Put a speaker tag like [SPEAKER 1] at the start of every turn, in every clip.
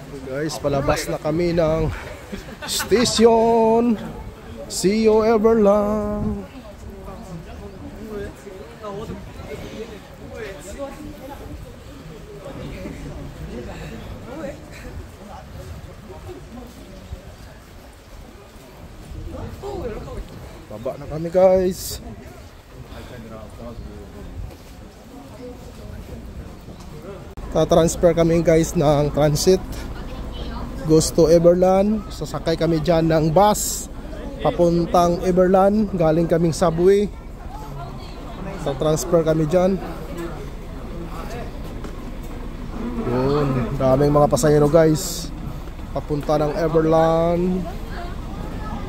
[SPEAKER 1] Guys, palabas na kami ng station. See you ever lang. Baba na kami guys. Ta-transfer kami guys ng transit. Goes to Everland. Sasakay kami dyan ng bus papuntang Everland. Galing kaming subway. Ta-transfer kami dyan. Yun, daming mga pasahero guys. Papunta ng Everland.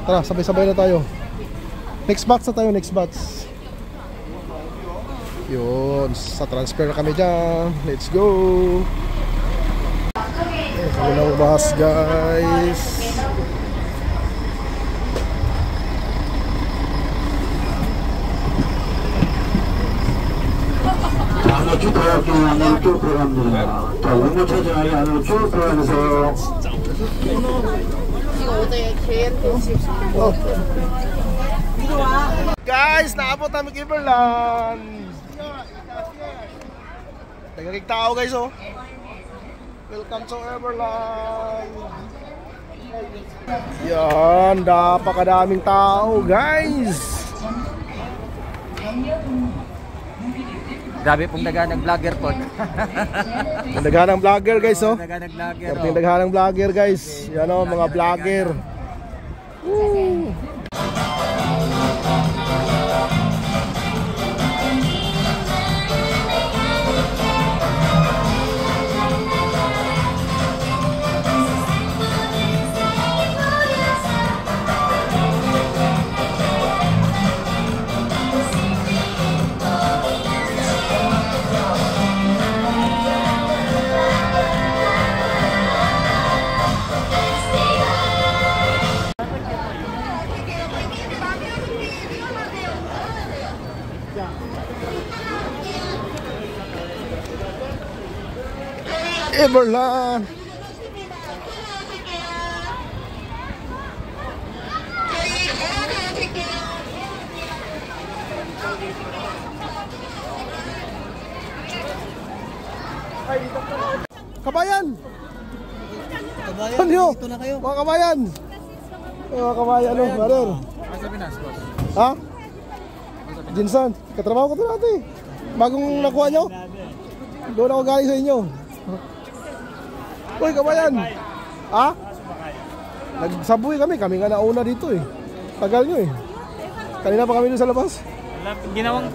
[SPEAKER 1] Tara, sabay-sabay na tayo. Next batch na tayo, next batch. Yun, sa transfer na kami dyan. Let's go. Kami ng bus guys.
[SPEAKER 2] 안으로 쭉 들어갈게요. 안으로 쭉 들어갑니다. 자, 우물차 자리 안으로 쭉 들어가세요.
[SPEAKER 1] Guys, naabot namin Everland. Tagarig tao guys oh. Welcome to Everland. Yan, napakadaming tao guys.
[SPEAKER 3] Grabe pong daga ng vlogger po.
[SPEAKER 1] Daga ng vlogger guys oh.
[SPEAKER 3] Daga ng vlogger.
[SPEAKER 1] Daga ng vlogger guys. Yan oh, mga vlogger. Woo! Everland. Kabayan. Kabayan, dito na kayo. Mga kabayan. Mga kabayan, ano, brother? Ha? Jinsan, katrabaho ko ito natin. Bagong nakuha nyo? Doon ako galing sa inyo. Uy, kabayan. Ha? Nagsabuhay kami nga nauna dito eh. Tagal nyo eh. Kanina pa kami doon sa labas.
[SPEAKER 4] Ginawang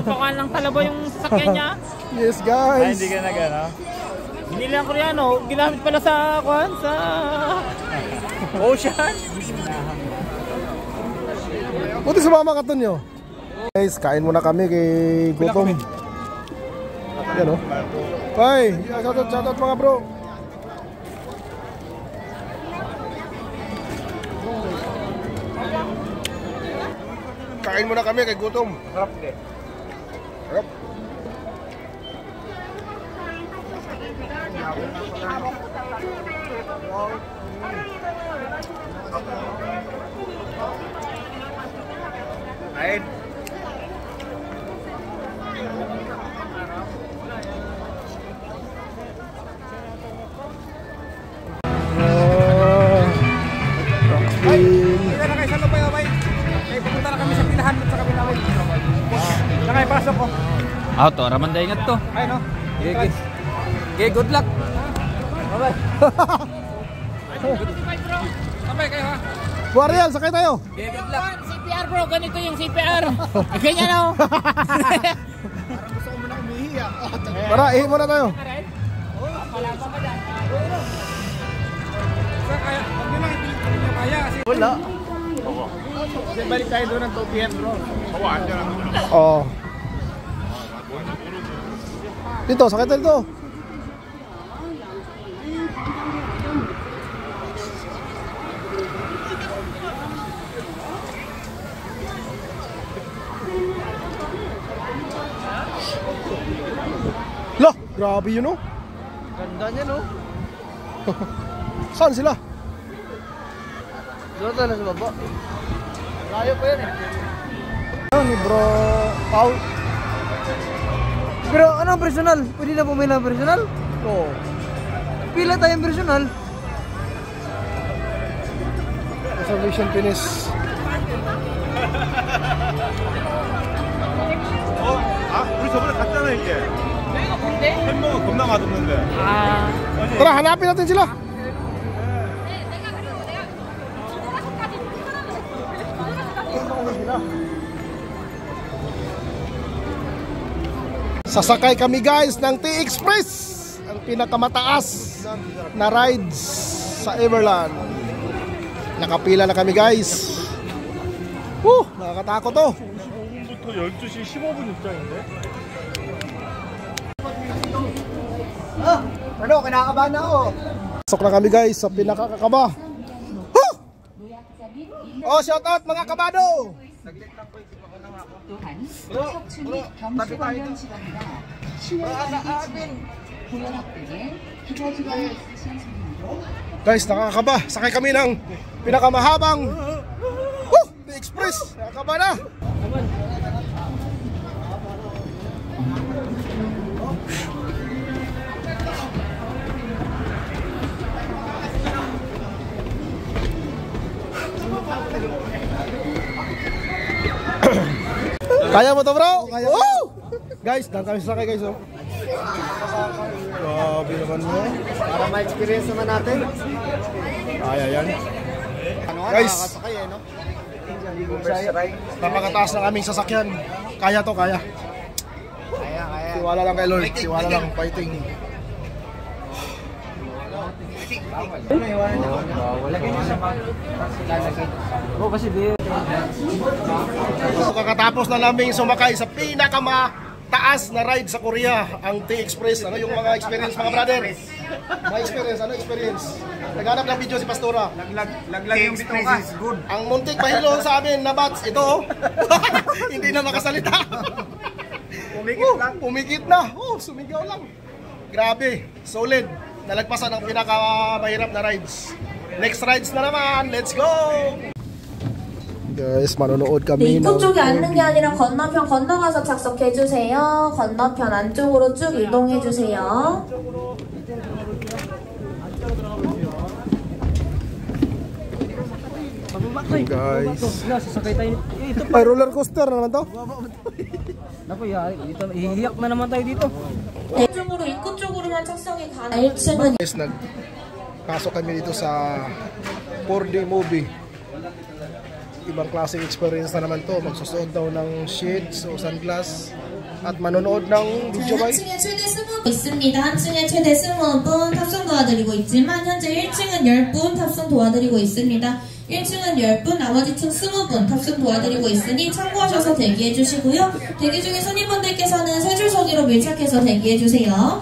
[SPEAKER 4] pakuan lang talaba yung sasakyan niya.
[SPEAKER 1] Yes guys.
[SPEAKER 3] Ay, hindi ka na gano'n.
[SPEAKER 4] Hindi lang Koreano, ginamit pala sa kuan sa ocean.
[SPEAKER 1] Buti sumama ka to nyo. Guys, kain muna kami kay gutom. Yan o. Bye! Shoutout mga bro. Kain muna kami kay gutom. Harap din. Harap. Kain.
[SPEAKER 4] Nakay-pasok ko.
[SPEAKER 3] To, raman da ingat to.
[SPEAKER 4] Ay no.
[SPEAKER 3] Okay, good luck.
[SPEAKER 4] Bye-bye. Sabay kayo ha.
[SPEAKER 1] Buariel, sakay tayo.
[SPEAKER 3] Okay, good luck.
[SPEAKER 4] CPR bro, ganito yung CPR. Ganyan o.
[SPEAKER 1] Parang gusto ko muna umihi ah. Tara, ihi muna tayo.
[SPEAKER 4] Kaya, huwag nyo lang ipilit kung nyo kaya kasi...
[SPEAKER 1] Wala.
[SPEAKER 4] Kasi balik tayo doon ng 2 PM bro. Hawaan dyan.
[SPEAKER 1] Oo. Dito, sakay tayo dito. Lah, grabe yun oh.
[SPEAKER 3] Ganda niya no.
[SPEAKER 1] Saan sila?
[SPEAKER 3] Doon na sa baba.
[SPEAKER 4] Layo pa yan eh.
[SPEAKER 1] Ano ni bro Paul?
[SPEAKER 3] Pero anong personal? Pwede na pumila ng personal?
[SPEAKER 1] Oo.
[SPEAKER 3] Pila tayong personal.
[SPEAKER 1] Reservation finish.
[SPEAKER 4] 우리 저번에 갔잖아 이게. 햄버거 겁나 맛없는데.
[SPEAKER 1] Tara, hanapin natin sila. Sasakay kami guys ng T-Express, ang pinakamataas na rides sa Everland. Nakapila na kami guys. Nakakatakot to.
[SPEAKER 4] 5분부터 12시 15분 입장인데.
[SPEAKER 3] Ano, kinakabahan na ako.
[SPEAKER 1] Pasok na kami guys sa pinakakakaba. Oh, shout out mga kabado.
[SPEAKER 5] 또한 석춘리 경수공연 지방이나 10월 3일 고혈압 등의 기저 질환이 있으신 손님도
[SPEAKER 1] Guys, nakakaba. Sakay kami ng pinakamahabang T-Express. Nakakaba na. Kaya mo to bro? Kaya mo. Guys, dahil kami sakay guys. Oh. Grabe naman mo.
[SPEAKER 3] Para ma-experience naman natin.
[SPEAKER 1] Kaya yan.
[SPEAKER 3] Ano
[SPEAKER 1] Guys.
[SPEAKER 3] nakakasakay eh, no?
[SPEAKER 1] Napakataas ng aming sasakyan. Kaya to, kaya.
[SPEAKER 3] Kaya.
[SPEAKER 1] Tiwala lang kay Lord. Tiwala lang, fighting. So, kakatapos na namin sumakay sa pinakamataas na ride sa Korea, ang T-Express. Ano yung mga experience mga brother? Mga experience, ano experience? Naghanap ng video si Pastora.
[SPEAKER 4] Laglag yung bituka.
[SPEAKER 1] Ang muntik mahilo sa amin na bats, ito oh. Hindi na makasalita. Pumikit na. Sumigaw lang. Grabe, solid. Nalagpasan ang pinakamahirap na rides. Next rides na naman. Let's go! Guys, manonood kami
[SPEAKER 6] 입구 쪽에 앉는 게 아니라 건너편 건너가서 착석해주세요. 건너편 안쪽으로 쭉 이동해주세요.
[SPEAKER 1] Guys,
[SPEAKER 3] Sasakay tayo.
[SPEAKER 1] ay roller coaster na naman to.
[SPEAKER 3] Naku, dito, ihiyak na naman tayo dito.
[SPEAKER 6] 대중으로 입구 쪽으로만 착석이 가능해요. 1층은
[SPEAKER 1] Guys, nagpasok kami dito sa 4D movie. Ibang klaseng experience na naman to. Magsusuot daw ng shades o sunglass at manonood ng video by.
[SPEAKER 6] 1층에 최대 20분 있습니다. 1층에 최대 20분 탑승 도와드리고 있지만 현재 1층은 10분 탑승 도와드리고 있습니다. 1층은 10분, 나머지 층 20분 탑승 도와드리고 있으니 참고하셔서 대기해 주시고요. 대기 중인 손님분들께서는 세 줄 서기로 밀착해서 대기해 주세요.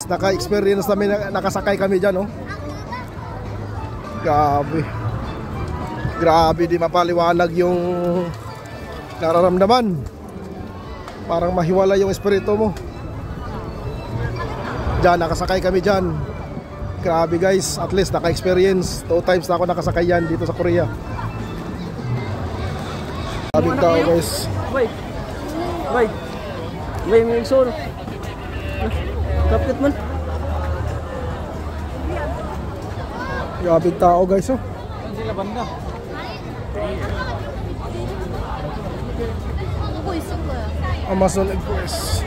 [SPEAKER 1] Naka-experience namin, nakasakay kami dyan, oh. Grabe, di mapaliwanag yung nararamdaman. Parang mahiwala yung espiritu mo. Dyan, nakasakay kami dyan. Grabe guys, at least naka-experience. 2 times na ako nakasakay yan dito sa Korea. Grabe tao guys.
[SPEAKER 3] May may sol. Kapit man.
[SPEAKER 1] Grabe tao guys, oh.
[SPEAKER 3] Sila banda.
[SPEAKER 1] Amazon Express.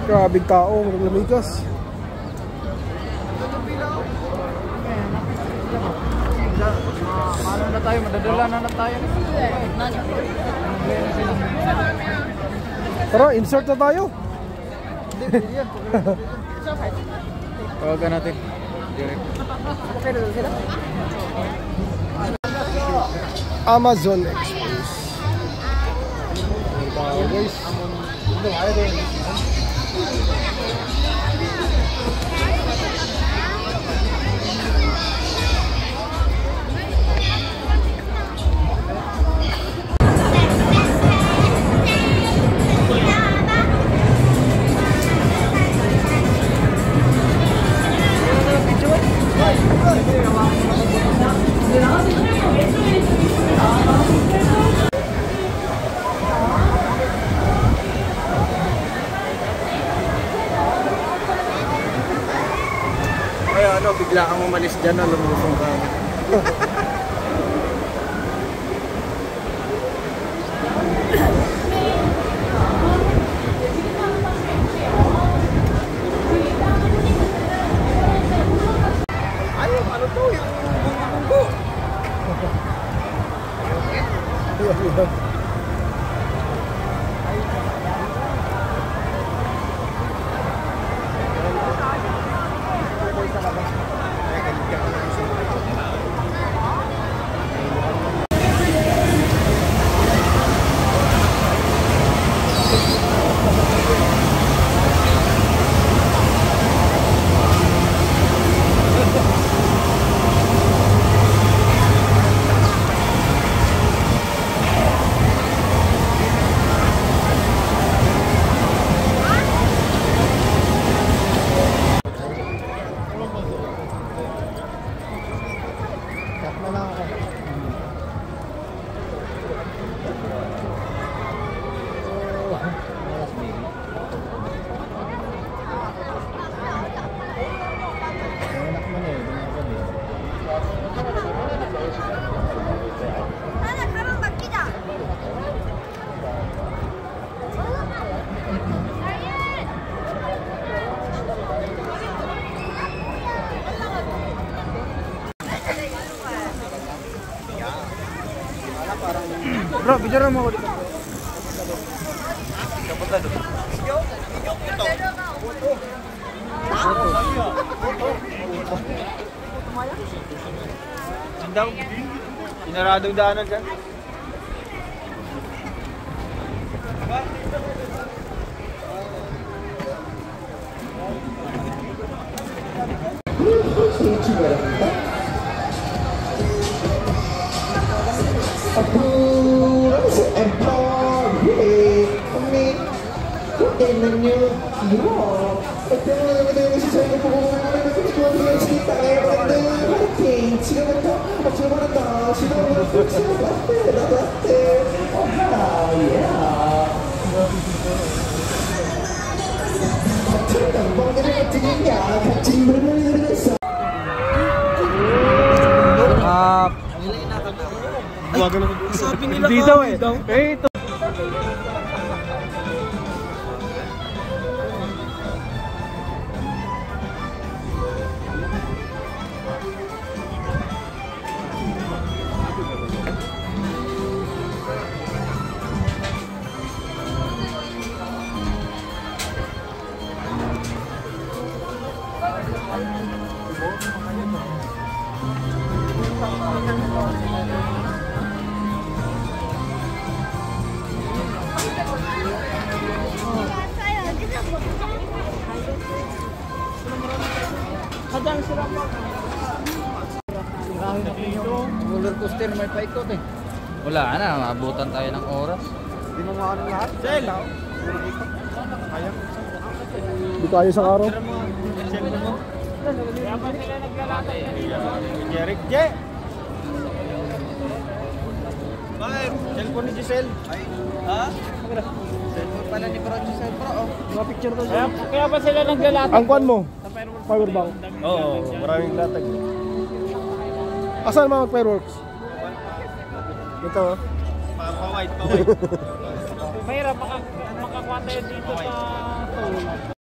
[SPEAKER 1] Grabe tao, maglamigas.
[SPEAKER 3] Ano na tayo, madadala na tayo.
[SPEAKER 1] Tara, insert na tayo.
[SPEAKER 3] Tawagan natin. Direct.
[SPEAKER 1] Amazon Express. guys. Ito, ayaw din.
[SPEAKER 4] Bigla kang umalis dyan na lumusong ka. Ayaw, ano to? Yung bunggo-bunggo. Bro, bicara mo ako dito. Kapunta doon. Andang pinaradong daanan dyan. Sabi nila dito eh. Eh, ito. Kadang sila mo.
[SPEAKER 3] Roller coaster may paikot eh. Wala na, maabutan tayo ng oras.
[SPEAKER 4] Hindi mo maano lahat. Sel! Kaya?
[SPEAKER 1] Hindi tayo sa araw.
[SPEAKER 4] Sel mo. Kaya pa sila naglalakad? Jeric, Je! Bakit? Cellphone ni Giselle. Ay? Ha? Cellphone pala ni Bro Giselle Bro. Mga picture ko siya. Kaya pa sila naglalakad?
[SPEAKER 1] Ang kwan mo? Firebank.
[SPEAKER 4] Oo, maraming latag.
[SPEAKER 1] Asan mga fireworks? Ito.
[SPEAKER 4] Pa-white. Mahirap makakuha tayo dito sa toll.